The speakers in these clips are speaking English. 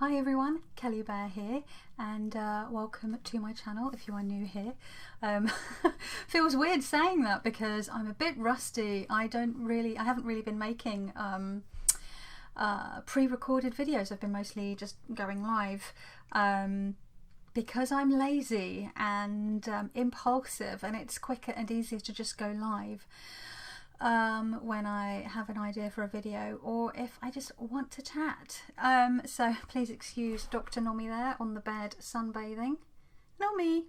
Hi everyone, Kelly Bear here, and welcome to my channel if you are new here. Feels weird saying that because I'm a bit rusty. I haven't really been making pre-recorded videos. I've been mostly just going live because I'm lazy and impulsive, and it's quicker and easier to just go live when I have an idea for a video, or if I just want to chat. So please excuse Dr. Nomi there on the bed sunbathing. Nomi!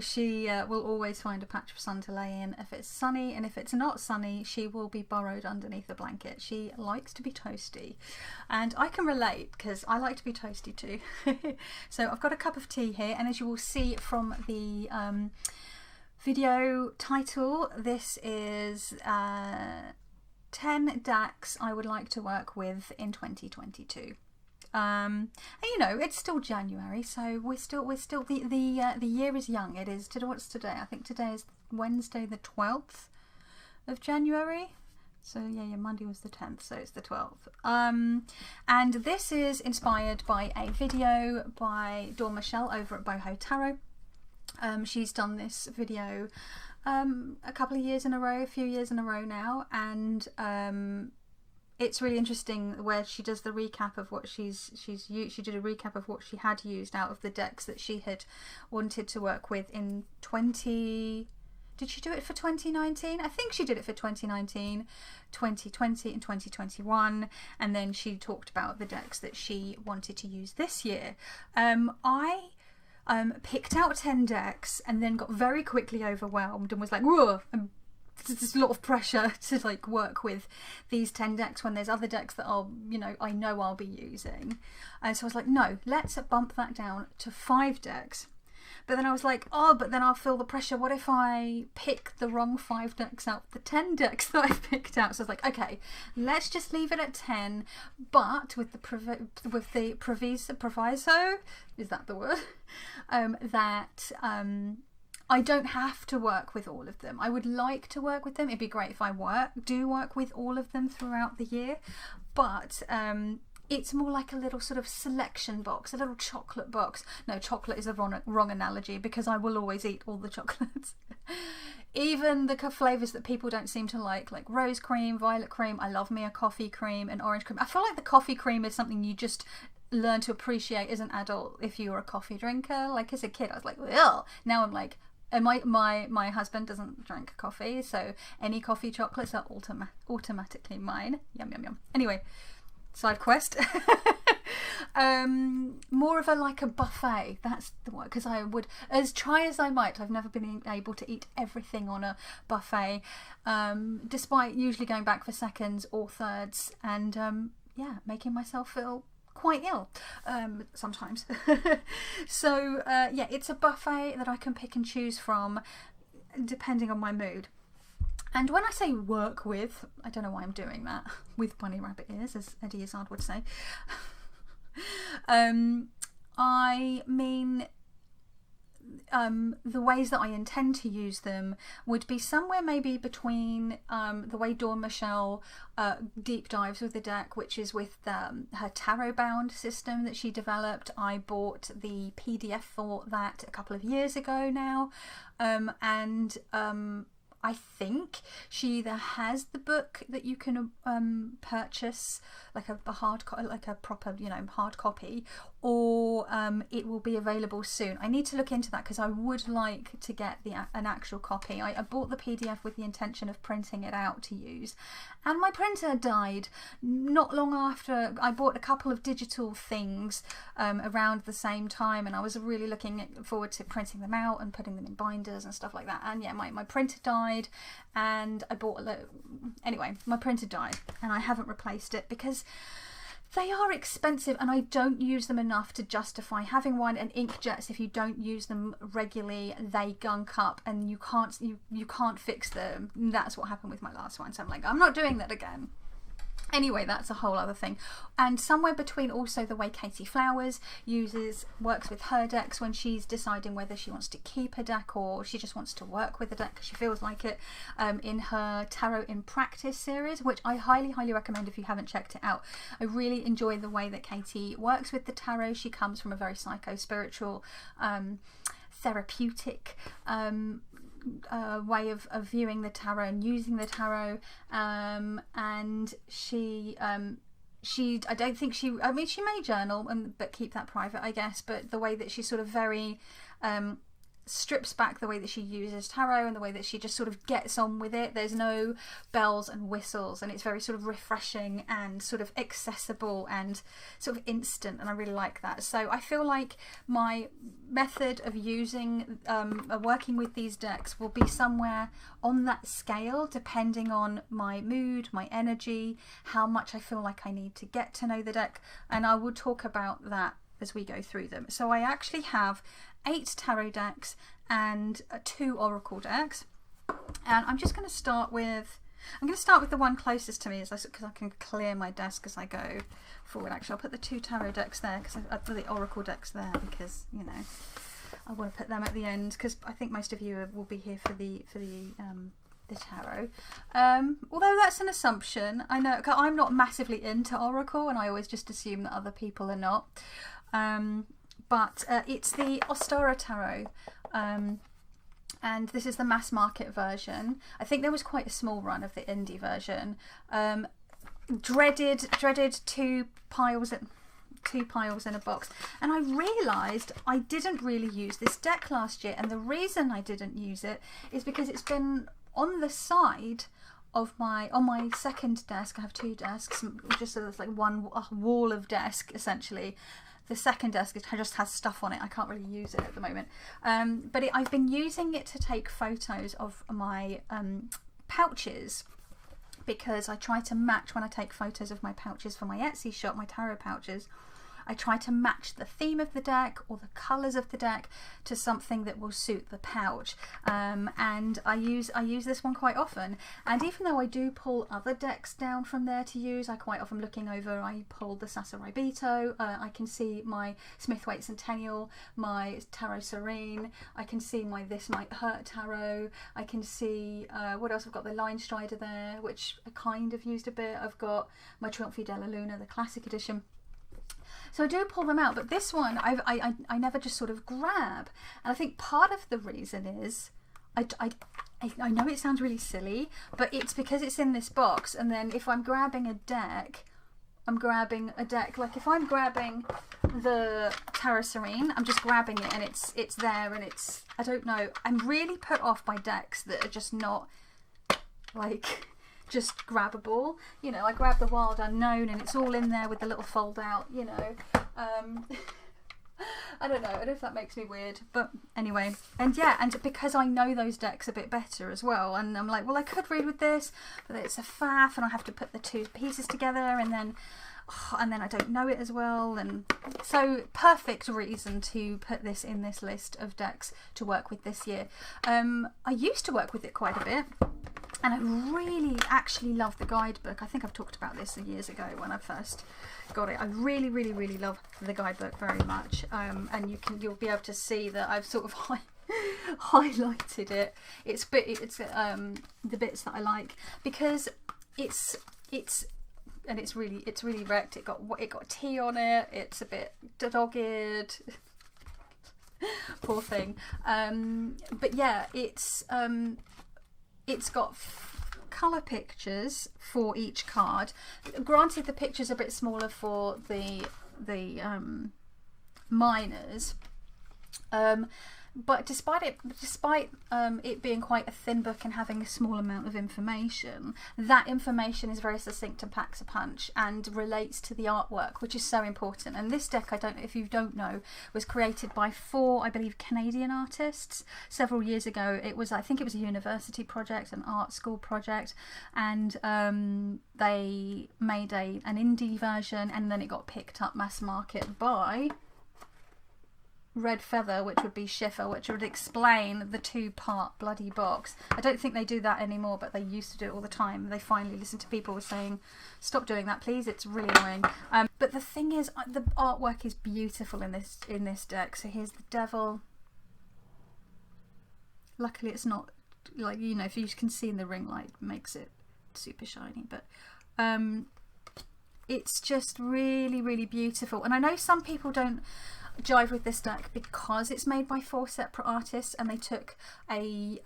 She will always find a patch of sun to lay in if it's sunny, and if it's not sunny she will be burrowed underneath a blanket. She likes to be toasty, and I can relate because I like to be toasty too. So I've got a cup of tea here, and as you will see from the video title, this is 10 decks I would like to work with in 2022. And you know, it's still January, so we're still the year is young. It is what's today? I think today is Wednesday the 12th of January. So yeah, Monday was the 10th, so it's the 12th. And this is inspired by a video by Dawn Michelle over at Boho Tarot. She's done this video a few years in a row now, and it's really interesting where she does the recap of what she did a recap of what she had used out of the decks that she had wanted to work with in did she do it for 2019? I think she did it for 2019, 2020 and 2021, and then she talked about the decks that she wanted to use this year. I picked out 10 decks and then got very quickly overwhelmed and was like, whoa, there's a lot of pressure to like work with these 10 decks when there's other decks that I'll, I know I'll be using. And so I was like, no, let's bump that down to 5 decks. But then I was like, oh, but then I'll feel the pressure. What if I pick the wrong 5 decks out of the 10 decks that I've picked out? So I was like, okay, let's just leave it at 10, but with the proviso, is that the word? That I don't have to work with all of them. I would like to work with them. It'd be great if I do work with all of them throughout the year, but it's more like a little sort of selection box, a little chocolate box. No, chocolate is a wrong analogy because I will always eat all the chocolates. Even the flavours that people don't seem to like rose cream, violet cream. I love me a coffee cream and orange cream. I feel like the coffee cream is something you just learn to appreciate as an adult if you're a coffee drinker. Like as a kid I was like, ugh. Now I'm like, and my husband doesn't drink coffee, so any coffee chocolates are automatically mine. Yum yum yum. Anyway, side quest. More of a buffet. That's the one, because I would, as try as I might, I've never been able to eat everything on a buffet, despite usually going back for seconds or thirds, and yeah, making myself feel quite ill sometimes. So yeah, it's a buffet that I can pick and choose from depending on my mood. And when I say work with, I don't know why I'm doing that with bunny rabbit ears, as Eddie Izzard would say. I mean the ways that I intend to use them would be somewhere maybe between the way Dawn Michelle deep dives with the deck, which is with her tarot bound system that she developed. I bought the PDF for that a couple of years ago now, and I think she either has the book that you can purchase, like a proper hard copy, or it will be available soon. I need to look into that because I would like to get an actual copy. I bought the PDF with the intention of printing it out to use, and my printer died not long after. I bought a couple of digital things around the same time, and I was really looking forward to printing them out and putting them in binders and stuff like that. And yeah, my printer died, and I bought anyway, my printer died and I haven't replaced it because they are expensive and I don't use them enough to justify having one. And inkjets, if you don't use them regularly, they gunk up and you can't fix them. That's what happened with my last one, so I'm like, I'm not doing that again. Anyway, that's a whole other thing. And somewhere between also the way Katie Flowers works with her decks when she's deciding whether she wants to keep a deck or she just wants to work with a deck because she feels like it, in her Tarot in Practice series, which I highly, highly recommend if you haven't checked it out. I really enjoy the way that Katie works with the tarot. She comes from a very psycho-spiritual, therapeutic way of viewing the tarot and using the tarot, and she I don't think she may journal but keep that private, I guess, but the way that she sort of very strips back the way that she uses tarot and the way that she just sort of gets on with it. There's no bells and whistles, and it's very sort of refreshing and sort of accessible and sort of instant, and I really like that. So I feel like my method of using working with these decks will be somewhere on that scale, depending on my mood, my energy, how much I feel like I need to get to know the deck, and I will talk about that as we go through them. So I actually have 8 tarot decks and 2 oracle decks, and I'm just going to start with the one closest to me, because I can clear my desk as I go forward. Actually, I'll put the 2 tarot decks there, because I put the oracle decks there because, you know, I want to put them at the end, because I think most of you will be here for the tarot. Although that's an assumption. I know I'm not massively into oracle, and I always just assume that other people are not. But it's the Ostara Tarot, and this is the mass market version. I think there was quite a small run of the indie version. Dreaded 2 piles in a box, and I realised I didn't really use this deck last year, and the reason I didn't use it is because it's been on the side of on my second desk. I have 2 desks, just so there's like one wall of desk essentially. The second desk just has stuff on it. I can't really use it at the moment. But I've been using it to take photos of my pouches, because I try to match, when I take photos of my pouches for my Etsy shop, my tarot pouches, I try to match the theme of the deck or the colours of the deck to something that will suit the pouch, and I use this one quite often. And even though I do pull other decks down from there to use, I quite often, looking over, I pulled the Sasaribito, I can see my Smith-Waite Centennial, my Tarot Serene, I can see my This Might Hurt Tarot, I can see what else I've got, the Line Strider there, which I kind of used a bit. I've got my Trionfi Della Luna, the classic edition. So I do pull them out, but this one I never just sort of grab. And I think part of the reason is, I know it sounds really silly, but it's because it's in this box, and then if I'm grabbing a deck, like if I'm grabbing the Tarot Serene, I'm just grabbing it and it's there, and it's, I don't know, I'm really put off by decks that are just not like just grabbable. You know, I grab the Wild Unknown and it's all in there with the little fold out, you know. I don't know if that makes me weird, but anyway. And yeah, and because I know those decks a bit better as well, and I'm like, well, I could read with this, but it's a faff, and I have to put the 2 pieces together, and then I don't know it as well, and so perfect reason to put this in this list of decks to work with this year. I used to work with it quite a bit, and I really actually love the guidebook. I think I've talked about this years ago when I first got it. I really, really, really love the guidebook very much, and you'll be able to see that I've sort of highlighted it. It's the bits that I like, because it's really wrecked. It got tea on it. It's a bit dogged. Poor thing. But yeah, it's got colour pictures for each card. Granted, the pictures are a bit smaller for the minors, but despite it being quite a thin book and having a small amount of information, that information is very succinct and packs a punch and relates to the artwork, which is so important. And this deck, I don't know if you don't know, was created by 4, I believe, Canadian artists several years ago. I think it was a university project, an art school project, and they made an indie version, and then it got picked up mass market by red feather, which would be Schiffer, which would explain the 2-part bloody box. I don't think they do that anymore, but they used to do it all the time. They finally listened to people saying, stop doing that, please. It's really annoying. But the thing is, the artwork is beautiful in this deck. So here's the devil. Luckily, it's not like, you know, if you can see in the ring light, makes it super shiny. But it's just really, really beautiful. And I know some people don't jive with this deck because it's made by 4 separate artists, and they took a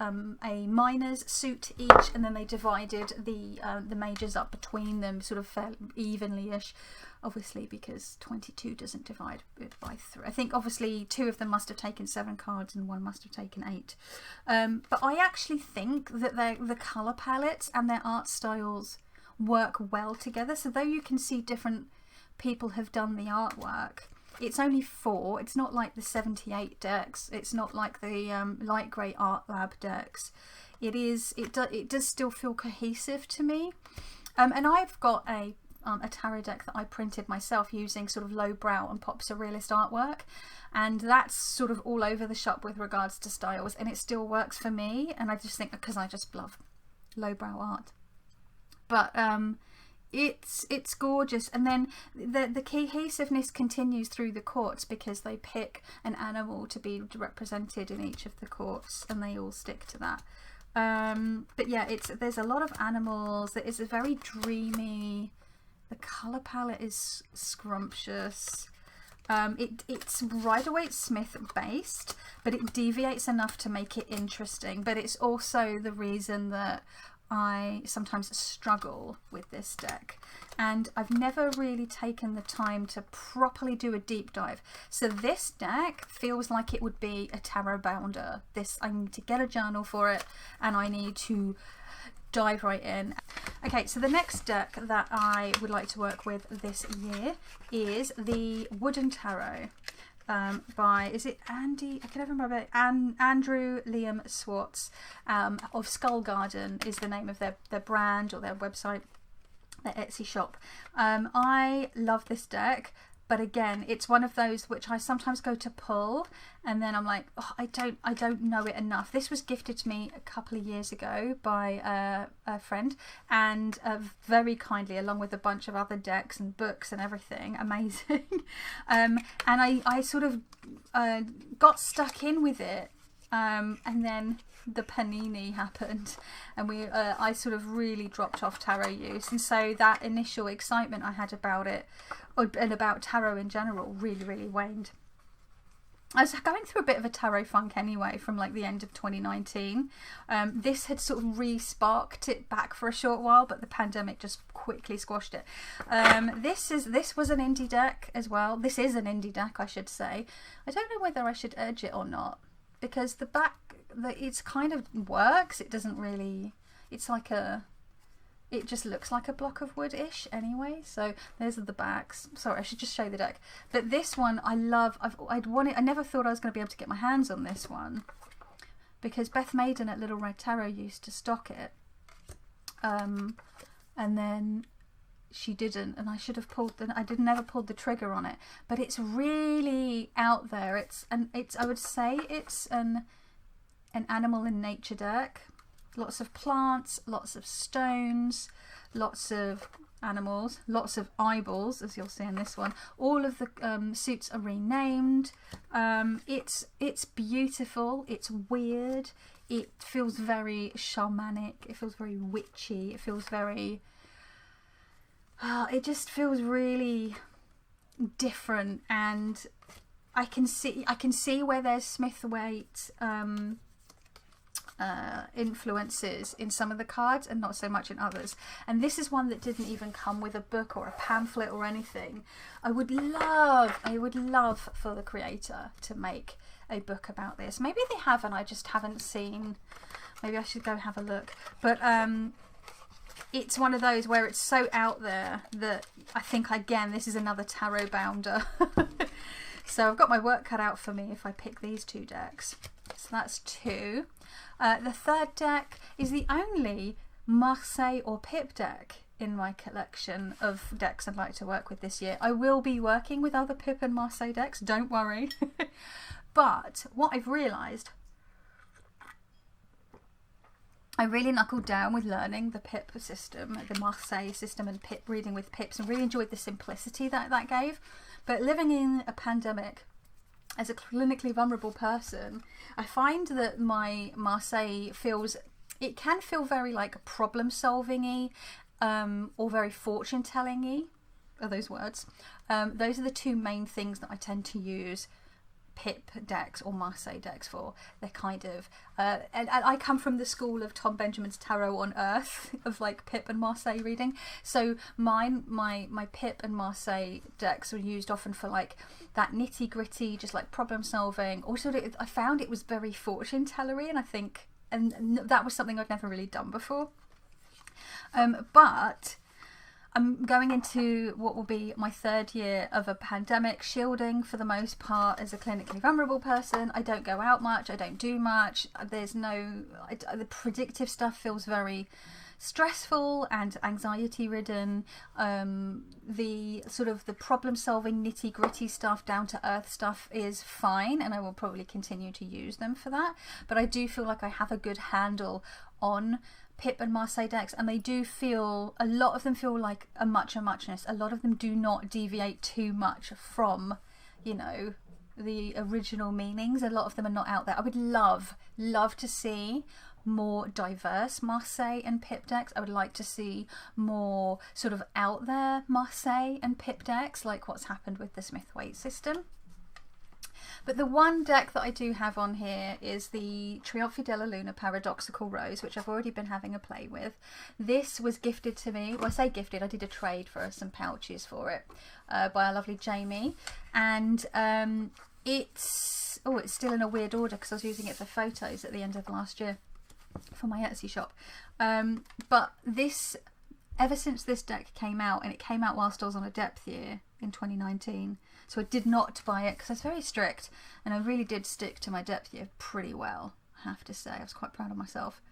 miner's suit each, and then they divided the majors up between them sort of fairly evenly-ish, obviously because 22 doesn't divide it by 3. I think obviously 2 of them must have taken 7 cards and 1 must have taken 8. But I actually think that the colour palettes and their art styles work well together. So though you can see different people have done the artwork, it's only 4. It's not like the 78 decks. It's not like the light grey art lab decks. It does still feel cohesive to me. And I've got a tarot deck that I printed myself using sort of lowbrow and pop surrealist artwork, and that's sort of all over the shop with regards to styles, and it still works for me. And I just think, because I just love lowbrow art. But it's gorgeous. And then the cohesiveness continues through the courts, because they pick an animal to be represented in each of the courts, and they all stick to that. But yeah, there's a lot of animals. It is a very dreamy. The colour palette is scrumptious. It's Rider-Waite-Smith based, but it deviates enough to make it interesting. But it's also the reason that I sometimes struggle with this deck, and I've never really taken the time to properly do a deep dive. So this deck feels like it would be a tarot bounder. I need to get a journal for it, and I need to dive right in. Okay, so the next deck that I would like to work with this year is the Wooden Tarot by, is it Andy? I can never remember. Andrew Liam Swartz of Skull Garden is the name of their brand or their website, their Etsy shop. I love this deck, but again, it's one of those which I sometimes go to pull, and then I'm like, oh, I don't know it enough. This was gifted to me a couple of years ago by a friend, and very kindly, along with a bunch of other decks and books and everything, amazing. And I sort of got stuck in with it, and then the panini happened, and I sort of really dropped off tarot use, and so that initial excitement I had about it, and about tarot in general, really waned. I was going through a bit of a tarot funk anyway from like the end of 2019. This had sort of re-sparked it back for a short while, but the pandemic just quickly squashed it. This was an indie deck as well. This is an indie deck, I should say. I don't know whether I should edge it or not, because the back, it's kind of works. It doesn't really, it's like it just looks like a block of wood-ish anyway. So those are the backs. Sorry, I should just show the deck. But this one I love. I never thought I was going to be able to get my hands on this one, because Beth Maiden at Little Red Tarot used to stock it, and then she didn't, and I should have never pulled the trigger on it. But it's really out there. I would say it's an animal and nature deck. Lots of plants, lots of stones, lots of animals, lots of eyeballs, as you'll see in this one. All of the suits are renamed. It's beautiful. It's weird. It feels very shamanic. It feels very witchy. It feels very. It just feels really different, and I can see where there's Smith-Waite influences in some of the cards and not so much in others. And this is one that didn't even come with a book or a pamphlet or anything. I would love for the creator to make a book about this. Maybe they have, and I just haven't seen. Maybe I should go have a look. But it's one of those where it's so out there that I think, again, this is another tarot bounder. So I've got my work cut out for me if I pick these 2 decks. So that's 2. The third deck is the only Marseille or Pip deck in my collection of decks I'd like to work with this year. I will be working with other Pip and Marseille decks, don't worry. But what I've realised, I really knuckled down with learning the pip system, the Marseille system, and pip reading with pips, and really enjoyed the simplicity that that gave. But living in a pandemic as a clinically vulnerable person, I find that my Marseille feels, it can feel very like problem solving-y, or very fortune telling-y. Are those words? Those are the two main things that I tend to use pip decks or Marseille decks for. They're kind of and I come from the school of Tom Benjamin's Tarot on Earth, of like pip and Marseille reading. So my pip and Marseille decks are used often for like that nitty gritty, just like problem solving. Also, I found it was very fortune tellery, and I think, and that was something I'd never really done before. But I'm going into what will be my 3rd year of a pandemic, shielding for the most part as a clinically vulnerable person. I don't go out much, I don't do much. There's no, the predictive stuff feels very stressful and anxiety ridden. The sort of the problem solving nitty gritty stuff, down to earth stuff is fine, and I will probably continue to use them for that. But I do feel like I have a good handle on pip and Marseille decks, and they do feel, a lot of them feel like a muchness. A lot of them do not deviate too much from, you know, the original meanings. A lot of them are not out there. I would love to see more diverse Marseille and pip decks. I would like to see more sort of out there Marseille and pip decks, like what's happened with the Smith-Waite system. But the one deck that I do have on here is the Trionfi Della Paradoxical Rose, which I've already been having a play with. This was gifted to me, well, I say gifted, I did a trade for some pouches for it by our lovely Jamie. And it's still in a weird order because I was using it for photos at the end of last year for my Etsy shop. But this, ever since this deck came out, and it came out whilst I was on a depth year in 2019, so I did not buy it because I was very strict, and I really did stick to my depth year pretty well, I have to say. I was quite proud of myself.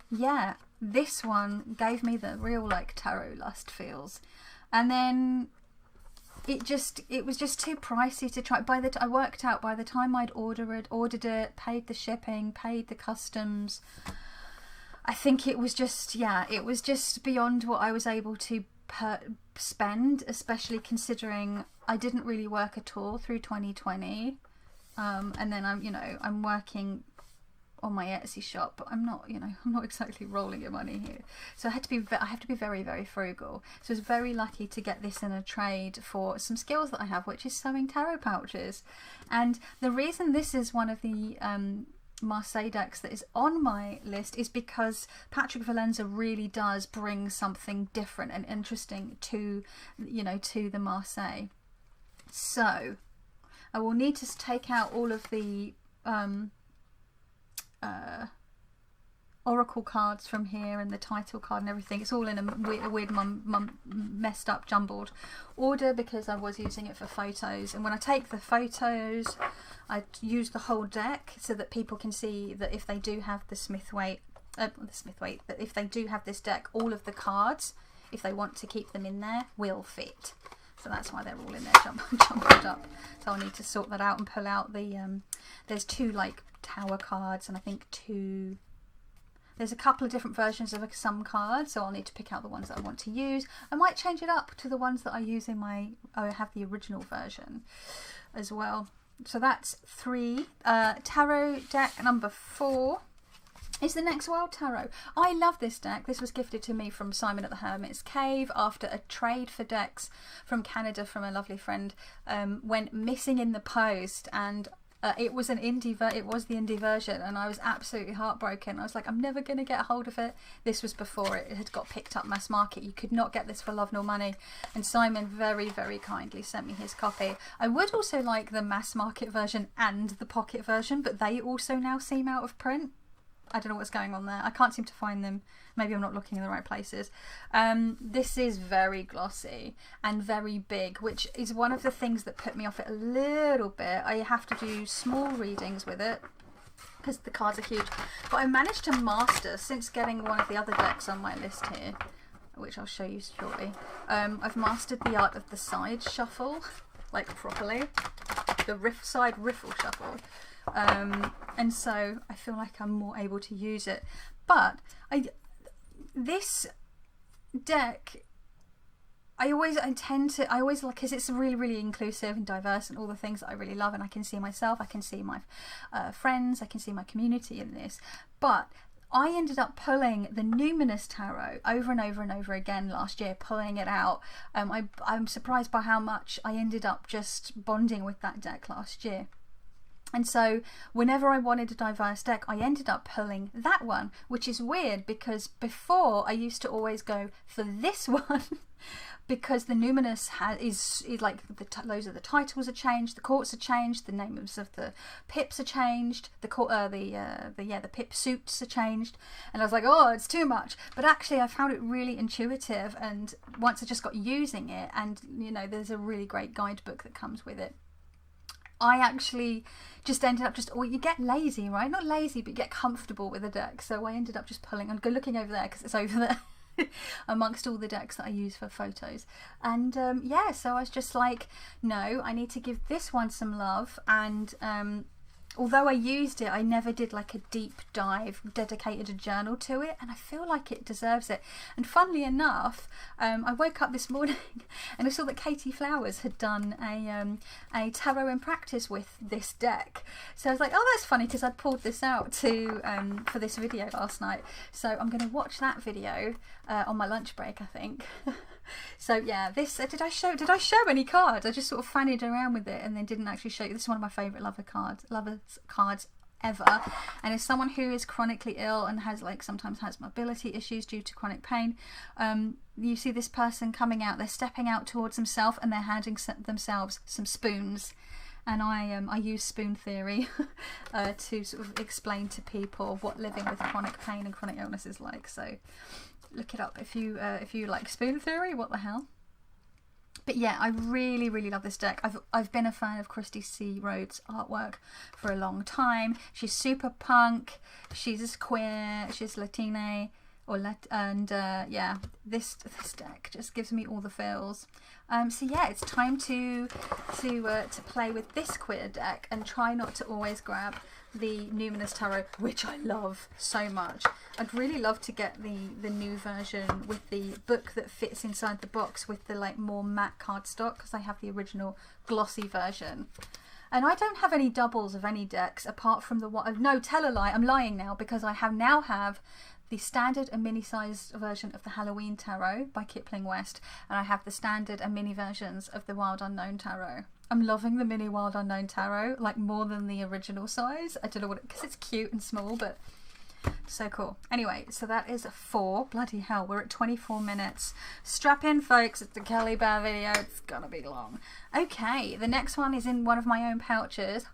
Yeah, this one gave me the real like tarot lust feels, and then it was just too pricey to try. I worked out by the time I'd ordered it, paid the shipping, paid the customs, I think it was just, yeah, it was just beyond what I was able to spend, especially considering I didn't really work at all through 2020, and then I'm working on my Etsy shop, but I'm not exactly rolling in money here, so I have to be very, very frugal. So I was very lucky to get this in a trade for some skills that I have, which is sewing tarot pouches. And the reason this is one of the Marseille decks that is on my list is because Patrick Valenza really does bring something different and interesting to the Marseille. So I will need to take out all of the oracle cards from here and the title card and everything. It's all in a weird messed up jumbled order because I was using it for photos, and when I take the photos I use the whole deck so that people can see that if they do have the Smith-Waite, that if they do have this deck, all of the cards, if they want to keep them in there, will fit. So that's why they're all in there jumbled up. So I'll need to sort that out and pull out the there's 2 like tower cards, and I think 2, there's a couple of different versions of some cards, so I'll need to pick out the ones that I want to use. I might change it up to the ones that I use in I have the original version as well. So that's 3. Tarot deck number 4 is the Next World Tarot. I love this deck. This was gifted to me from Simon at the Hermit's Cave after a trade for decks from Canada from a lovely friend went missing in the post, and it was the indie version, and I was absolutely heartbroken. I was like, I'm never going to get a hold of it. This was before it had got picked up mass market. You could not get this for love nor money, and Simon very, very kindly sent me his copy. I would also like the mass market version and the pocket version, but they also now seem out of print. I don't know what's going on there. I can't seem to find them. Maybe I'm not looking in the right places. This is very glossy and very big, which is one of the things that put me off it a little bit. I have to do small readings with it because the cards are huge. But I managed to master, since getting one of the other decks on my list here, which I'll show you shortly, I've mastered the art of the side shuffle. like properly. The side riffle shuffle. And so I feel like I'm more able to use it. But this deck, I always like, because it's really, really inclusive and diverse and all the things that I really love, and I can see myself, I can see my friends, I can see my community in this. But I ended up pulling the Numinous Tarot over and over and over again last year, pulling it out. I'm surprised by how much I ended up just bonding with that deck last year. And so whenever I wanted a diverse deck, I ended up pulling that one, which is weird because before I used to always go for this one because the Numinous is like loads of the titles are changed, the courts are changed, the names of the pips are changed, the pip suits are changed, and I was like, oh, it's too much. But actually, I found it really intuitive, and once I just got using it, and you know, there's a really great guidebook that comes with it. I actually just ended up you get lazy, right? Not lazy, but you get comfortable with the deck. So I ended up just pulling and looking over there because it's over there amongst all the decks that I use for photos. And yeah, so I was just like, no, I need to give this one some love. And although I used it, I never did like a deep dive, dedicated a journal to it, and I feel like it deserves it. And funnily enough, I woke up this morning and I saw that Katie Flowers had done a tarot in practice with this deck. So I was like, oh, that's funny, because I'd pulled this out for this video last night. So I'm going to watch that video on my lunch break, I think. So yeah, this did I show any cards? I just sort of fannied around with it and then didn't actually show you. This is one of my favourite lovers cards ever, and as someone who is chronically ill and has sometimes has mobility issues due to chronic pain, you see this person coming out, they're stepping out towards themselves and they're handing themselves some spoons. And I use spoon theory to sort of explain to people what living with chronic pain and chronic illness is like. So look it up if you like spoon theory. What the hell? But yeah, I really, really love this deck. I've been a fan of Christy C. Rhodes' artwork for a long time. She's super punk. She's queer. She's Latina. Yeah, this deck just gives me all the feels. So yeah, it's time to play with this queer deck and try not to always grab the Numinous Tarot, which I love so much. I'd really love to get the new version with the book that fits inside the box with the more matte cardstock, because I have the original glossy version. And I don't have any doubles of any decks apart from the one. No, tell a lie, I'm lying now, because I now have the standard and mini-sized version of the Halloween Tarot by Kipling West, and I have the standard and mini versions of the Wild Unknown Tarot. I'm loving the mini Wild Unknown Tarot more than the original size. I don't know because it's cute and small, but so cool. Anyway, so that is 4. Bloody hell, we're at 24 minutes. Strap in, folks. It's a Kelly Bear video. It's gonna be long. Okay, the next one is in one of my own pouches.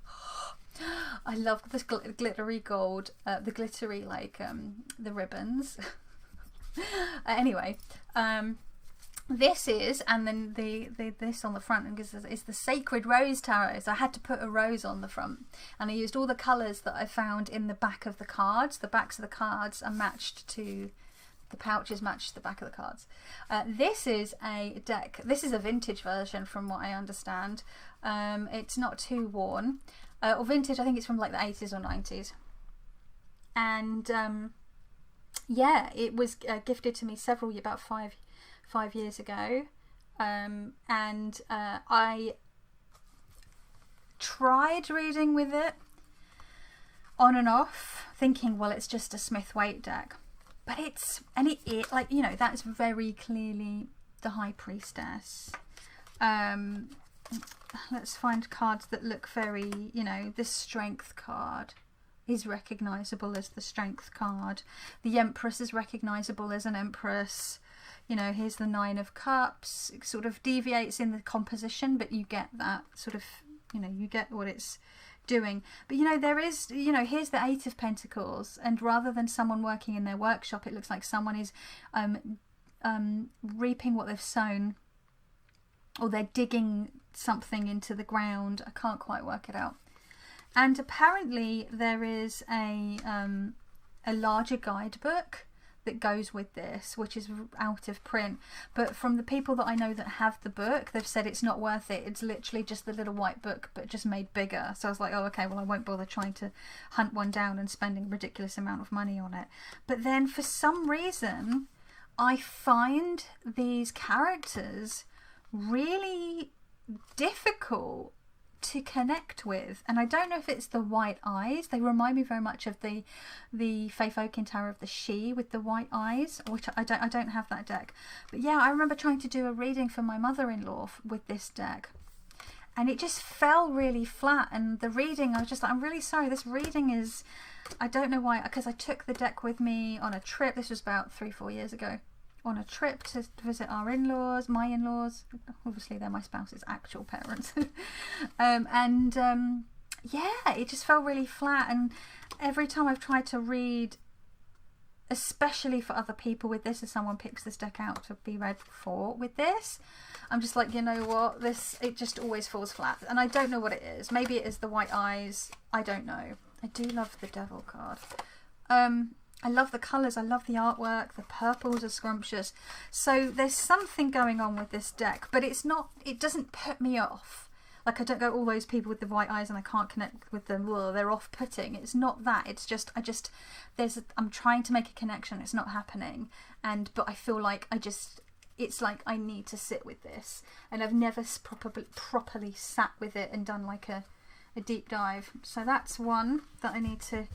I love this glittery gold, the glittery the ribbons. Anyway, this is, and then this on the front is the Sacred Rose Tarot. So I had to put a rose on the front, and I used all the colours that I found in the back of the cards. The backs of the cards are matched to the pouches, matched the back of the cards. This is a deck. This is a vintage version, from what I understand. It's not too worn. Or vintage, I think it's from the 80s or 90s. And yeah, it was gifted to me about five years ago. And I tried reading with it on and off, thinking, well, it's just a Smith-Waite deck. But that's very clearly the High Priestess. Let's find cards that look very, this Strength card is recognisable as the Strength card. The Empress is recognisable as an Empress. Here's the 9 of Cups. It sort of deviates in the composition, but you get that sort of, you get what it's doing. But there is, here's the 8 of Pentacles, and rather than someone working in their workshop, it looks like someone is reaping what they've sown, or they're digging something into the ground. I can't quite work it out. And apparently there is a larger guidebook that goes with this, which is out of print, but from the people that I know that have the book, they've said it's not worth it. It's literally just the little white book but just made bigger. So I was like, oh okay, well I won't bother trying to hunt one down and spending a ridiculous amount of money on it. But then for some reason I find these characters really difficult to connect with, and I don't know if it's the white eyes. They remind me very much of the Faith Oaken Tarot of the She with the white eyes, which I don't have that deck. But yeah, I remember trying to do a reading for my mother-in-law with this deck, and it just fell really flat. And the reading, I was just like, I'm really sorry, this reading is, I don't know why, because I took the deck with me on a trip. This was about 3-4 years ago, on a trip to visit our in-laws, my in-laws. Obviously they're my spouse's actual parents. Yeah, it just fell really flat. And every time I've tried to read, especially for other people with this, if someone picks this deck out to be read for with this, I'm just like, you know what, it just always falls flat. And I don't know what it is. Maybe it is the white eyes, I don't know. I do love the Devil card. I love the colours, I love the artwork, the purples are scrumptious. So there's something going on with this deck, but it doesn't put me off. Like, I don't go, all those people with the white eyes and I can't connect with them, well, they're off-putting. It's not that, it's just, I'm trying to make a connection, it's not happening. But I feel like it's like I need to sit with this. And I've never properly sat with it and done like a deep dive. So that's one that I need to,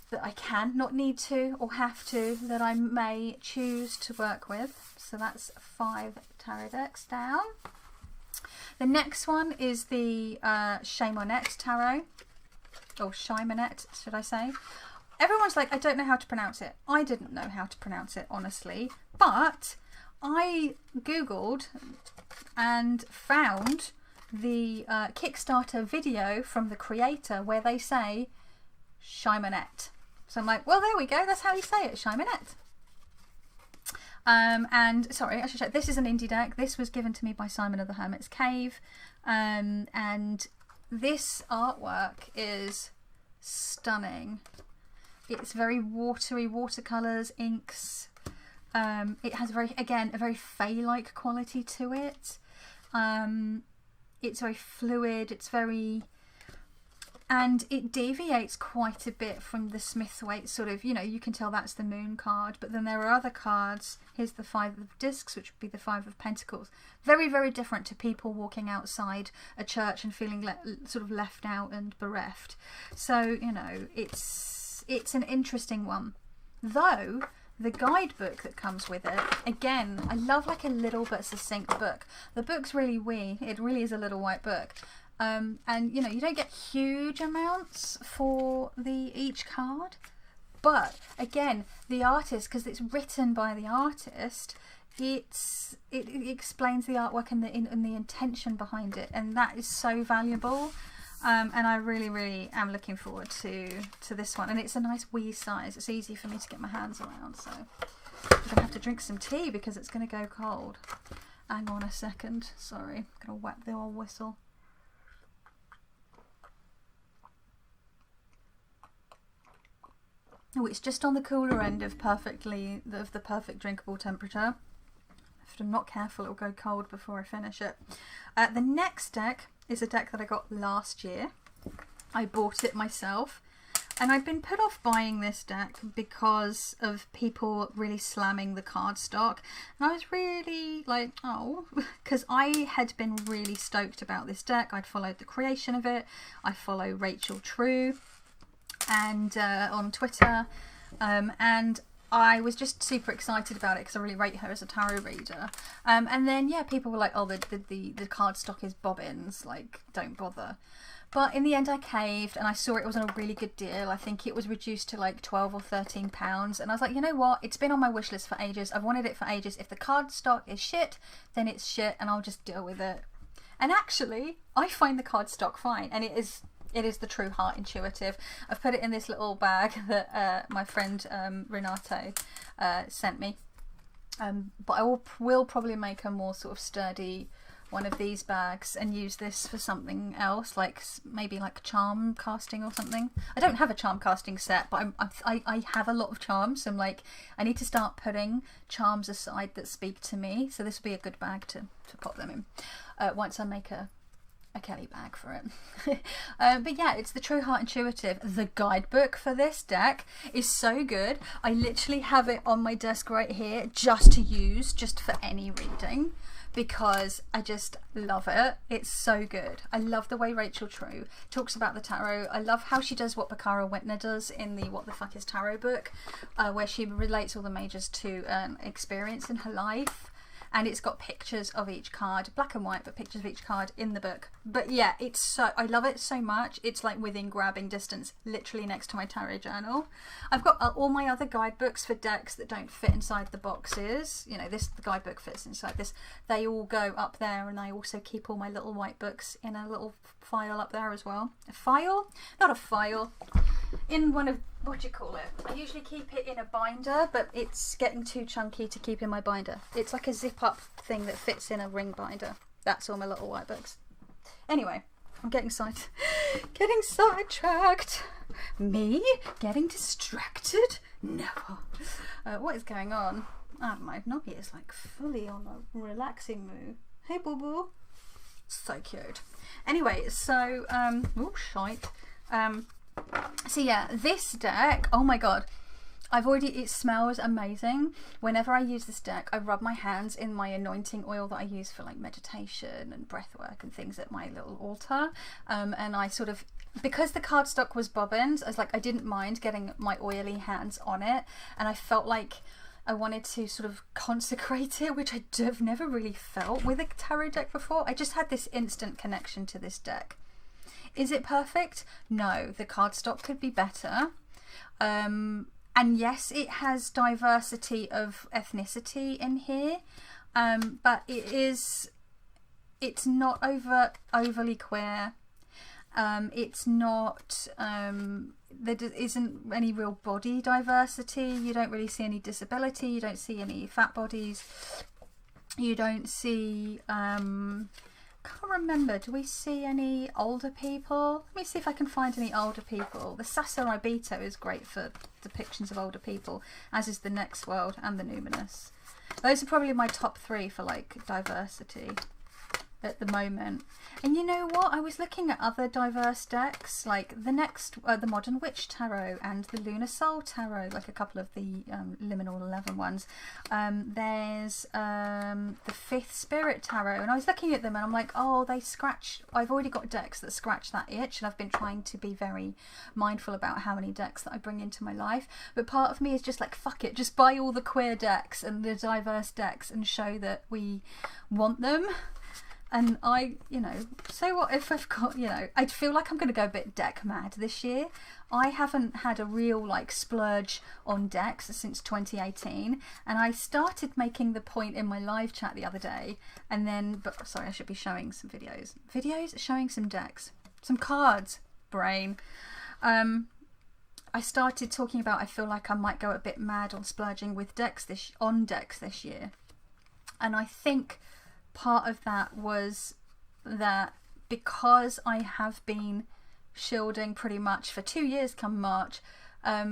that I can, not need to or have to, that I may choose to work with. So that's 5 tarot decks down. The next one is the Cheimonette Tarot, or Cheimonette, should I say. Everyone's like, I don't know how to pronounce it. I didn't know how to pronounce it, honestly, but I googled and found the Kickstarter video from the creator where they say Cheimonette. So I'm like, well, there we go. That's how you say it, Cheimonette. And sorry, I should check. This is an indie deck. This was given to me by Simon of the Hermit's Cave. And this artwork is stunning. It's very watery, watercolours, inks. It has a very fey-like quality to it. It's very fluid. It's very... And it deviates quite a bit from the Smith-Waite sort of, you know, you can tell that's the Moon card, but then there are other cards. Here's the 5 of Discs, which would be the 5 of Pentacles. Very, very different to people walking outside a church and feeling sort of left out and bereft. So, you know, it's an interesting one. Though, the guidebook that comes with it, again, I love like a little but succinct book. The book's really wee. It really is a little white book. And you know, you don't get huge amounts for each card, but again, the artist, because it's written by the artist, it explains the artwork and the intention behind it, and that is so valuable. And I really, really am looking forward to this one, and it's a nice wee size. It's easy for me to get my hands around, so I'm gonna have to drink some tea because it's gonna go cold. Hang on a second, sorry, I'm gonna whack the old whistle. Oh, it's just on the cooler end of the perfect drinkable temperature. If I'm not careful, it'll go cold before I finish it. The next deck is a deck that I got last year. I bought it myself, and I've been put off buying this deck because of people really slamming the cardstock. And I was really like, oh, because I had been really stoked about this deck. I'd followed the creation of it. I follow Rachel True and on Twitter, and I was just super excited about it because I really rate her as a tarot reader. And then yeah, people were like, oh, the cardstock is bobbins, like don't bother. But in the end I caved, and I saw it was on a really good deal. I think it was reduced to like £12 or £13, and I was like, you know what, it's been on my wish list for ages. I've wanted it for ages. If the cardstock is shit, then it's shit, and I'll just deal with it. And actually I find the cardstock fine, and it is the True Heart Intuitive. I've put it in this little bag that my friend Renate sent me. But I will probably make a more sort of sturdy one of these bags and use this for something else, like maybe like charm casting or something. I don't have a charm casting set, but I have a lot of charms, so I'm like, I need to start putting charms aside that speak to me, so this would be a good bag to pop them in once I make a Kelly bag for it. But yeah, it's the True Heart Intuitive. The guidebook for this deck is so good. I literally have it on my desk right here just to use, just for any reading, because I just love it. It's so good. I love the way Rachel True talks about the tarot. I love how she does what Bakara Whitner does in the What the Fuck is Tarot book, where she relates all the majors to an experience in her life. And it's got pictures of each card, black and white, but pictures of each card in the book. But yeah, it's so, I love it so much. It's like within grabbing distance, literally next to my tarot journal. I've got all my other guidebooks for decks that don't fit inside the boxes. You know, the guidebook fits inside this. They all go up there, and I also keep all my little white books in a little file up there as well. A file? Not a file. In one of, what do you call it? I usually keep it in a binder, but it's getting too chunky to keep in my binder. It's like a zip up thing that fits in a ring binder. That's all my little white books. Anyway, I'm getting sidetracked. Me getting distracted? Never. What is going on? Oh, my Nobby is like fully on a relaxing mood. Hey, boo boo. So cute. Anyway, so oh shite. So yeah, this deck, oh my god, it smells amazing. Whenever I use this deck, I rub my hands in my anointing oil that I use for like meditation and breath work and things at my little altar. And I sort of, because the cardstock was bobbins, I didn't mind getting my oily hands on it, and I felt like I wanted to sort of consecrate it, which I've never really felt with a tarot deck before. I just had this instant connection to this deck. Is it perfect? No, the cardstock could be better. And yes, it has diversity of ethnicity in here, but it's not overly queer. It's not, there isn't any real body diversity. You don't really see any disability. You don't see any fat bodies. You don't see, can't remember, do we see any older people? Let me see if I can find any older people. The Sassar Ibito is great for depictions of older people, as is the Next World and the Numinous. Those are probably my top 3 for like diversity at the moment. And you know what, I was looking at other diverse decks, like the Modern Witch Tarot and the Lunar Soul Tarot, like a couple of the Liminal 11 ones. There's the Fifth Spirit Tarot, and I was looking at them and I'm like, oh, they scratch, I've already got decks that scratch that itch, and I've been trying to be very mindful about how many decks that I bring into my life, but part of me is just like, fuck it, just buy all the queer decks and the diverse decks and show that we want them. And I, so what if I've got, I feel like I'm going to go a bit deck mad this year. I haven't had a real like splurge on decks since 2018. And I started making the point in my live chat the other day. And then, but sorry, I should be showing some videos. Showing some decks. Some cards. Brain. I started talking about, I feel like I might go a bit mad on splurging with decks this year. And I think part of that was that because I have been shielding pretty much for 2 years come March, I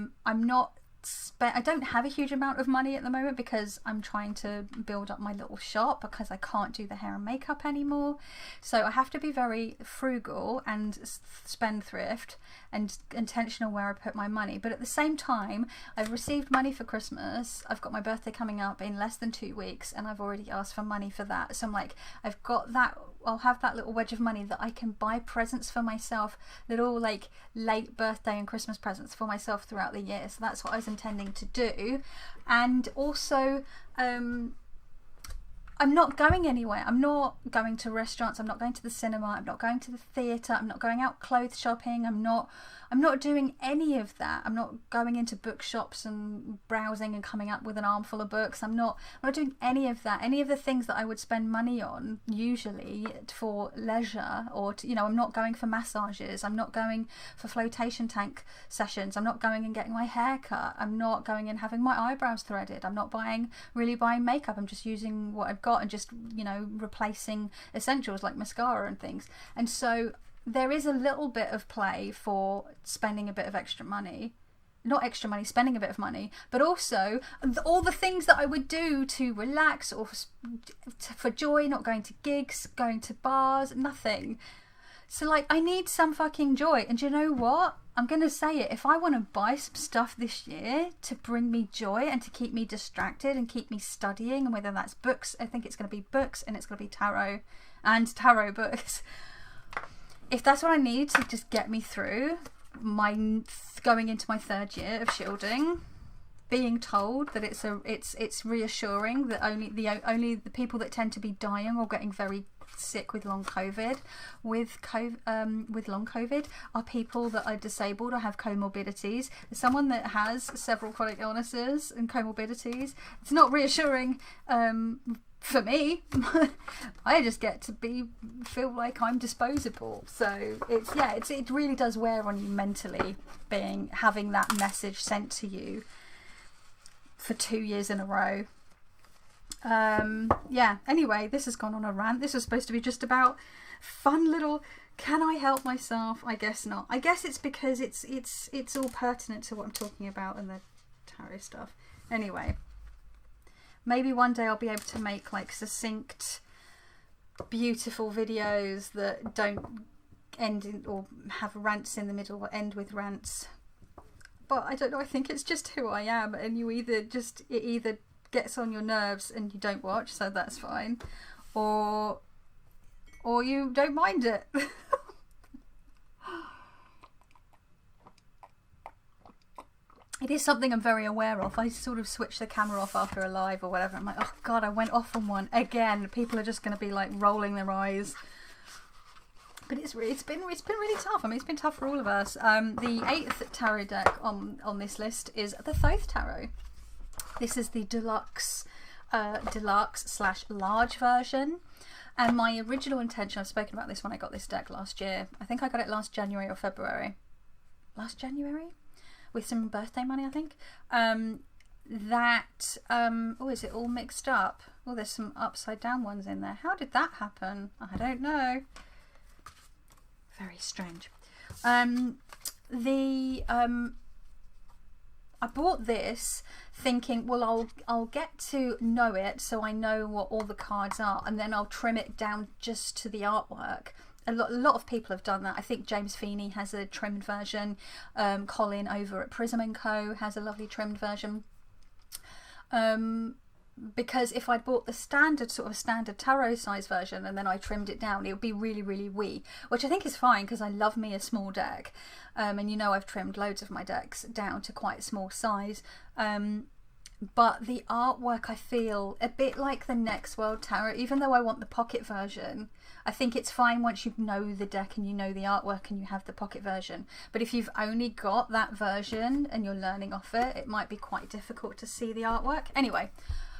don't have a huge amount of money at the moment because I'm trying to build up my little shop because I can't do the hair and makeup anymore. So I have to be very frugal and spendthrift and intentional where I put my money. But at the same time, I've received money for Christmas. I've got my birthday coming up in less than 2 weeks and I've already asked for money for that. So I'm like, I've got that, I'll have that little wedge of money that I can buy presents for myself, little like late birthday and Christmas presents for myself throughout the year. So that's what I was intending to do. And also I'm not going anywhere. I'm not going to restaurants. I'm not going to the cinema. I'm not going to the theatre. I'm not going out clothes shopping. I'm not doing any of that. I'm not going into bookshops and browsing and coming up with an armful of books. I'm not doing any of that. Any of the things that I would spend money on usually for leisure, or to, I'm not going for massages. I'm not going for flotation tank sessions. I'm not going and getting my hair cut. I'm not going and having my eyebrows threaded. I'm not buying makeup. I'm just using what I've got. got and just, you know, replacing essentials like mascara and things. And so there is a little bit of play for spending a bit of extra money. Not extra money, spending a bit of money, but also all the things that I would do to relax or for joy, not going to gigs, going to bars, nothing. So, like, I need some fucking joy. And you know what? I'm going to say it. If I want to buy some stuff this year to bring me joy and to keep me distracted and keep me studying, and whether that's books, I think it's going to be books and it's going to be tarot and tarot books. If that's what I need to just get me through my going into my 3rd year of shielding, being told that it's reassuring that only the people that tend to be dying or getting very sick with long COVID are people that are disabled or have comorbidities. As someone that has several chronic illnesses and comorbidities, it's not reassuring for me. I just get to feel like I'm disposable. So it really does wear on you mentally, having that message sent to you for 2 years in a row. Anyway, this has gone on a rant. This was supposed to be just about fun little, can I help myself? I guess not. I guess it's because it's all pertinent to what I'm talking about and the tarot stuff. Anyway, maybe one day I'll be able to make like succinct, beautiful videos that don't end in, or have rants in the middle or end with rants. But I don't know, I think it's just who I am, and it either gets on your nerves and you don't watch, so that's fine, or you don't mind it. It is something I'm very aware of. I sort of switch the camera off after a live or whatever. I'm like, oh god, I went off on one again. People are just going to be like rolling their eyes. But it's been really tough. I mean, it's been tough for all of us. The 8th tarot deck on this list is the Thoth Tarot. This is the deluxe / large version. And my original intention, I've spoken about this when I got this deck last year. I think I got it last January or February. Last January? With some birthday money, I think. Is it all mixed up? Oh, there's some upside down ones in there. How did that happen? I don't know. Very strange. I bought this thinking, well, I'll get to know it so I know what all the cards are, and then I'll trim it down just to the artwork. A lot of people have done that. I think James Feeney has a trimmed version. Colin over at Prism & Co has a lovely trimmed version. Because if I'd bought the standard tarot size version and then I trimmed it down, it would be really, really wee, which I think is fine because I love me a small deck. And you know, I've trimmed loads of my decks down to quite a small size. But the artwork, I feel a bit like the Next World Tarot, even though I want the pocket version. I think it's fine once you know the deck and you know the artwork and you have the pocket version. But if you've only got that version and you're learning off it, it might be quite difficult to see the artwork. Anyway,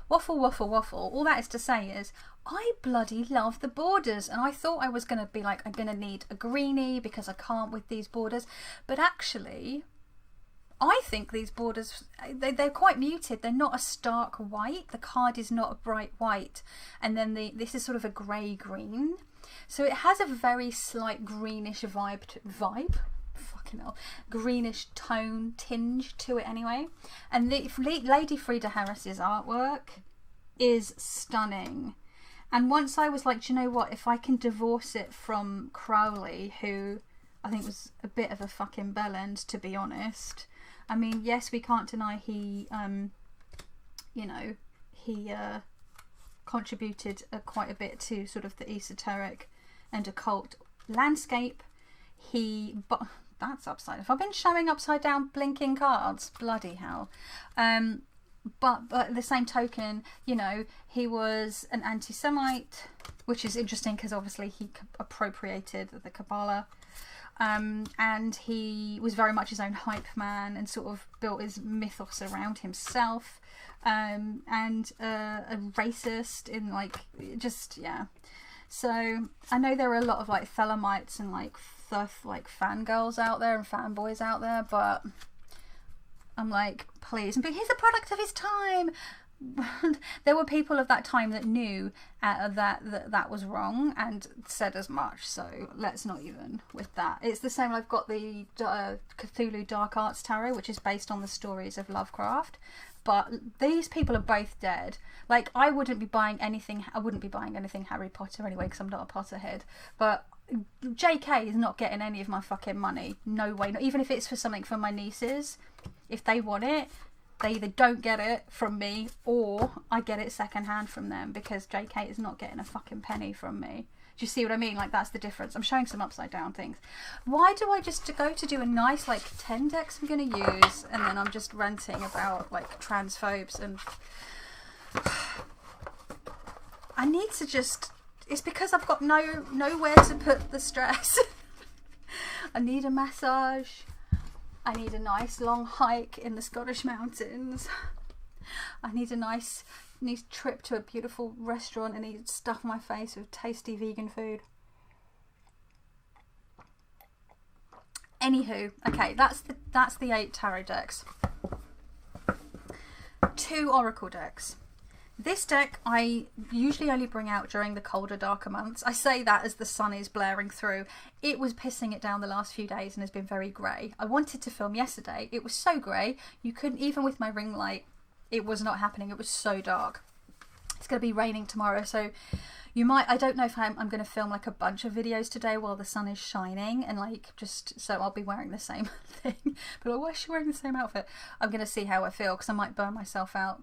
waffle. All that is to say is, I bloody love the borders, and I thought I was going to be like, I'm going to need a greenie because I can't with these borders. But actually, I think these borders, they're quite muted. They're not a stark white. The card is not a bright white. And then this is sort of a grey-green. So it has a very slight greenish vibe. Fucking hell. Greenish tone, tinge to it anyway. And Lady Frida Harris's artwork is stunning. And once I was like, do you know what? If I can divorce it from Crowley, who I think was a bit of a fucking bellend, to be honest. I mean, yes, we can't deny he contributed quite a bit to sort of the esoteric and occult landscape. But that's upside. Have I been showing upside down blinking cards? Bloody hell. But at the same token, you know, he was an anti-Semite, which is interesting because obviously he appropriated the Kabbalah. And he was very much his own hype man and sort of built his mythos around himself, and a racist in like, just, yeah. So I know there are a lot of like Thelemites and like Thoth like fangirls out there and fanboys out there, but I'm like, please. But he's a product of his time. there were people of that time that knew that was wrong and said as much, so let's not even with that. It's the same. I've got the Cthulhu Dark Arts Tarot, which is based on the stories of Lovecraft, but these people are both dead. Like, I wouldn't be buying anything Harry Potter anyway, because I'm not a Potterhead, but JK is not getting any of my fucking money. No way. Not even if it's for something for my nieces. If they want it, they either don't get it from me or I get it secondhand from them, because JK is not getting a fucking penny from me. Do you see what I mean? Like, that's the difference. I'm showing some upside down things. Why do I just go to do a nice, like, 10 decks I'm going to use, and then I'm just ranting about, like, transphobes and... I need to just... It's because I've got nowhere to put the stress. I need a massage. I need a nice long hike in the Scottish mountains. I need a nice trip to a beautiful restaurant and eat stuff my face with tasty vegan food. Anywho, okay, that's the 8 tarot decks. 2 oracle decks. This deck I usually only bring out during the colder, darker months. I say that as the sun is blaring through. It was pissing it down the last few days and has been very grey. I wanted to film yesterday. It was so grey, you couldn't, even with my ring light, it was not happening. It was so dark. It's going to be raining tomorrow, so you might, I don't know if I'm going to film like a bunch of videos today while the sun is shining, and like just, so I'll be wearing the same thing. But why is she wearing the same outfit? I'm going to see how I feel, because I might burn myself out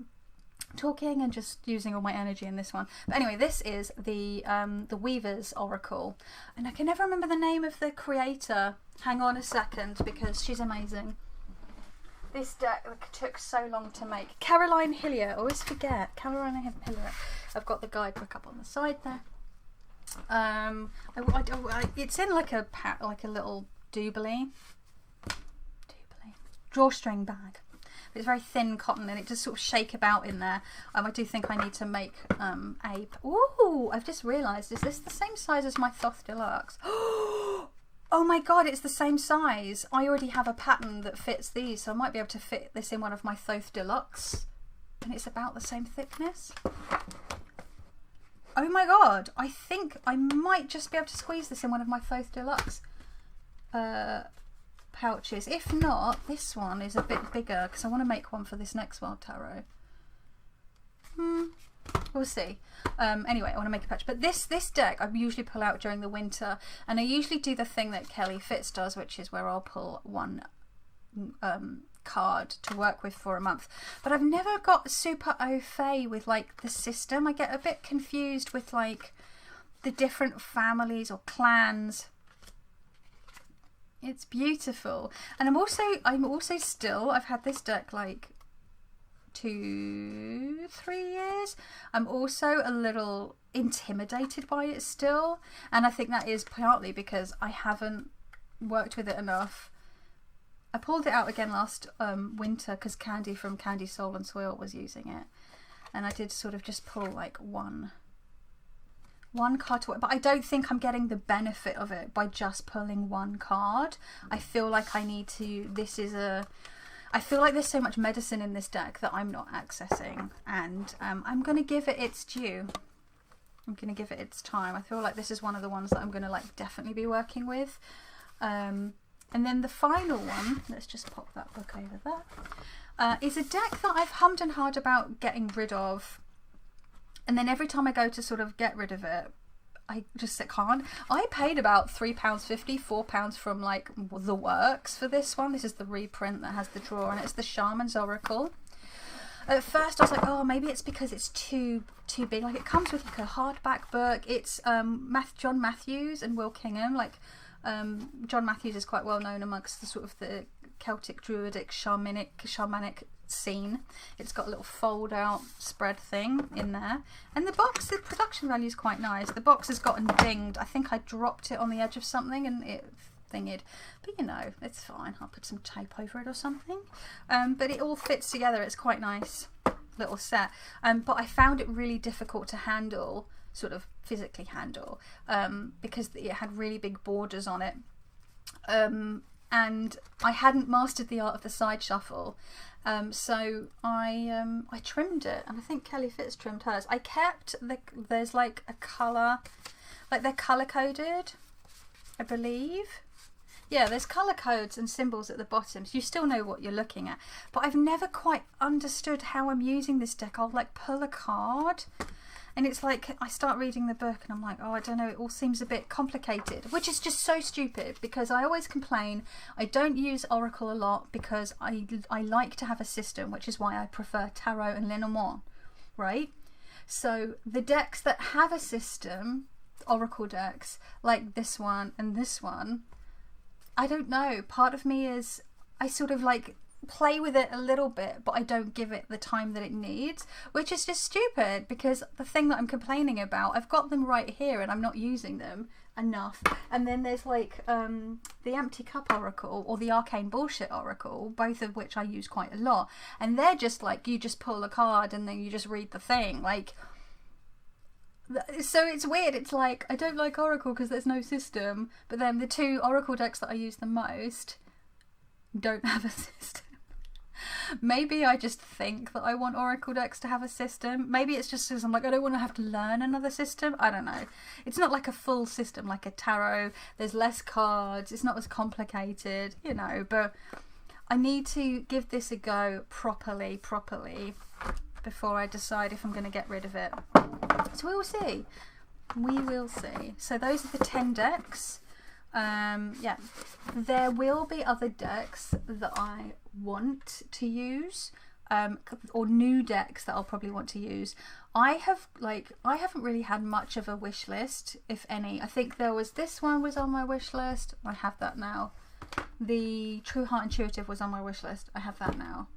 talking and just using all my energy in this one. But anyway, this is the Weaver's Oracle, and I can never remember the name of the creator. Hang on a second, because she's amazing. This deck took so long to make. Caroline Hillier, I always forget. Caroline Hillier. I've got the guidebook up on the side there. It's in like a little doobly drawstring bag. It's very thin cotton, and it just sort of shake about in there. I do think I need to make a... Ooh, I've just realised, is this the same size as my Thoth Deluxe? Oh my god, it's the same size. I already have a pattern that fits these, so I might be able to fit this in one of my Thoth Deluxe. And it's about the same thickness. Oh my god, I think I might just be able to squeeze this in one of my Thoth Deluxe pouches. If not, this one is a bit bigger, because I want to make one for this next Wild Tarot. We'll see. Anyway, I want to make a patch. But this deck I usually pull out during the winter, and I usually do the thing that Kelly Fitz does, which is where I'll pull one card to work with for a month. But I've never got super au fait with like the system. I get a bit confused with like the different families or clans. It's beautiful. And I'm also still, I've had this deck like 2-3 years. I'm also a little intimidated by it still, and I think that is partly because I haven't worked with it enough. I pulled it out again last winter because Candy from Candy Soul and Soil was using it, and I did sort of just pull like one card to it, but I don't think I'm getting the benefit of it by just pulling one card. I feel like I need to, I feel like there's so much medicine in this deck that I'm not accessing, and I'm going to give it its due. I'm going to give it its time. I feel like this is one of the ones that I'm going to like definitely be working with. And then the final one, let's just pop that book over there, is a deck that I've hummed and hawed about getting rid of, and then every time I go to sort of get rid of it, I just can't. I paid about £3.50, £4 from like the works for this one. This is the reprint that has the drawer, and it's the Shaman's Oracle. At first I was like, oh, maybe it's because it's too big. Like, it comes with like a hardback book. It's John Matthews and Will Kingham. Like, John Matthews is quite well known amongst the sort of the Celtic, Druidic, shamanic scene. It's got a little fold out spread thing in there, and the box, the production value is quite nice. The box has gotten dinged. I think I dropped it on the edge of something and it thinged, but you know, it's fine. I'll put some tape over it or something. But it all fits together. It's quite nice little set, but I found it really difficult to handle, sort of physically handle, because it had really big borders on it, and I hadn't mastered the art of the side shuffle. So I trimmed it, and I think Kelly Fitz trimmed hers. I kept there's like a colour, like they're colour coded, I believe. Yeah, there's colour codes and symbols at the bottom, so you still know what you're looking at. But I've never quite understood how I'm using this deck. I'll like pull a card, and it's like I start reading the book and I'm like, oh, I don't know, it all seems a bit complicated, which is just so stupid, because I always complain I don't use Oracle a lot because I like to have a system, which is why I prefer Tarot and Lenormand, right? So the decks that have a system, Oracle decks, like this one and this one, I don't know, part of me is, I sort of like play with it a little bit, but I don't give it the time that it needs, which is just stupid, because the thing that I'm complaining about, I've got them right here and I'm not using them enough. And then there's like the Empty Cup Oracle or the Arcane Bullshit Oracle, both of which I use quite a lot, and they're just like, you just pull a card and then you just read the thing, like, so it's weird. It's like, I don't like Oracle because there's no system, but then the two Oracle decks that I use the most don't have a system. Maybe I just think that I want Oracle decks to have a system. Maybe it's just because I'm like, I don't want to have to learn another system. I don't know. It's not like a full system like a tarot. There's less cards. It's not as complicated, you know, but I need to give this a go properly before I decide if I'm going to get rid of it. So we will see. We will see. So those are the 10 decks. Yeah, there will be other decks that I want to use, or new decks that I'll probably want to use. I haven't really had much of a wish list, if any. I think there was, this one was on my wish list. I have that now. The True Heart Intuitive was on my wish list. I have that now.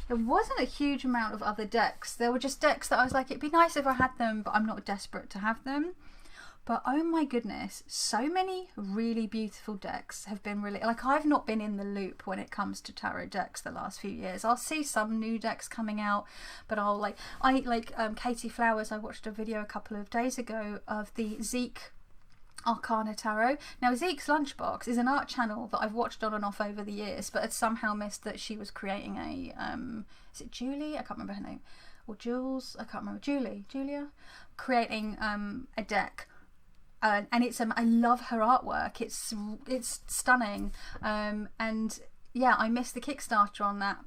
There wasn't a huge amount of other decks. There were just decks that I was like, it'd be nice if I had them, but I'm not desperate to have them. But oh my goodness, so many really beautiful decks have been really, like, I've not been in the loop when it comes to tarot decks the last few years. I'll see some new decks coming out, but I'll Katie Flowers, I watched a video a couple of days ago of the Zeke Arcana Tarot. Now, Zeke's Lunchbox is an art channel that I've watched on and off over the years, but had somehow missed that she was creating a, is it Julie? I can't remember her name. Or Jules? I can't remember. Julia? Creating a deck. And it's, I love her artwork. It's stunning. And yeah, I missed the Kickstarter on that.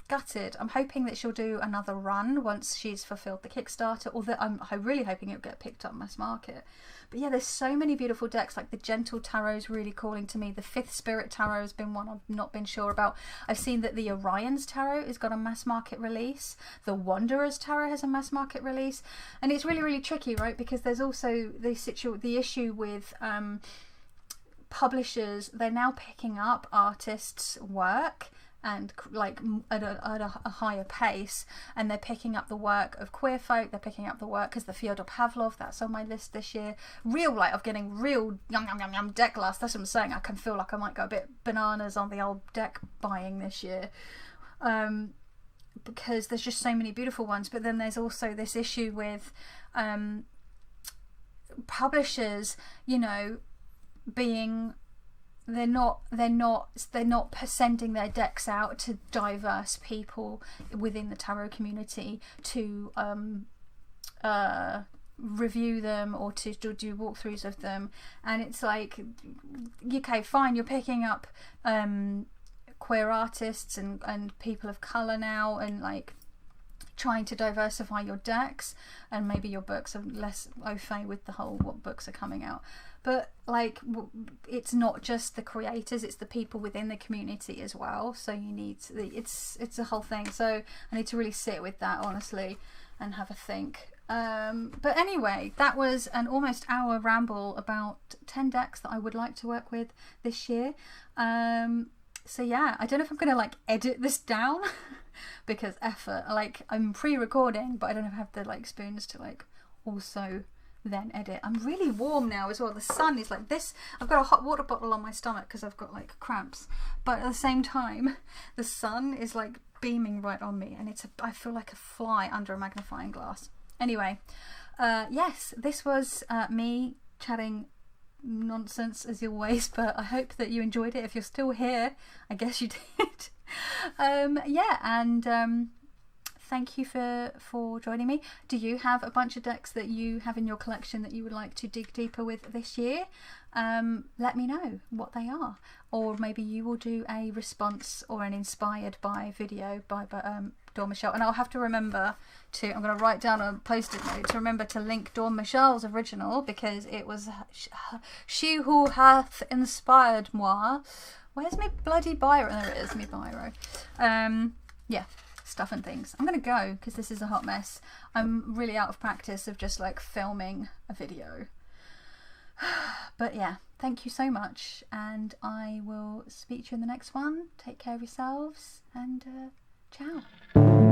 Gutted. I'm hoping that she'll do another run once she's fulfilled the Kickstarter, or that I'm really hoping it'll get picked up mass market. But yeah, there's so many beautiful decks. Like the Gentle Tarot is really calling to me. The Fifth Spirit Tarot has been one I've not been sure about. I've seen that the Orion's Tarot has got a mass market release. The Wanderer's Tarot has a mass market release, and it's really, really tricky, right? Because there's also the issue with publishers. They're now picking up artists' work, and like at a higher pace, and they're picking up the work of queer folk, they're picking up the work, because the Fyodor Pavlov, that's on my list this year. I'm getting real yum deck last, that's what I'm saying. I can feel like I might go a bit bananas on the old deck buying this year, because there's just so many beautiful ones. But then there's also this issue with publishers, you know, being, they're not sending their decks out to diverse people within the tarot community to review them or to do walkthroughs of them. And it's like, okay, fine, you're picking up queer artists and people of colour now, and like trying to diversify your decks, and maybe your books are less au fait with the whole what books are coming out. But like, it's not just the creators, it's the people within the community as well. So you need to, it's a whole thing. So I need to really sit with that, honestly, and have a think. But anyway, that was an almost hour ramble about 10 decks that I would like to work with this year. So yeah, I don't know if I'm gonna like edit this down because effort, like I'm pre-recording, but I don't have the like spoons to like also then edit. I'm really warm now as well. The sun is like this. I've got a hot water bottle on my stomach because I've got like cramps, but at the same time the sun is like beaming right on me, and I feel like a fly under a magnifying glass. Anyway, yes, this was me chatting nonsense as always, but I hope that you enjoyed it. If you're still here, I guess you did. Yeah, and thank you for joining me. Do you have a bunch of decks that you have in your collection that you would like to dig deeper with this year? Let me know what they are, or maybe you will do a response or an inspired by video by Dawn Michelle, and I'll have to remember to, I'm going to write down a post-it note to remember to link Dawn Michelle's original, because it was she who hath inspired moi. Where's my bloody biro? There it is, my biro. Yeah, stuff and things. I'm going to go because this is a hot mess. I'm really out of practice of just like filming a video. But yeah, thank you so much, and I will speak to you in the next one. Take care of yourselves, and ciao.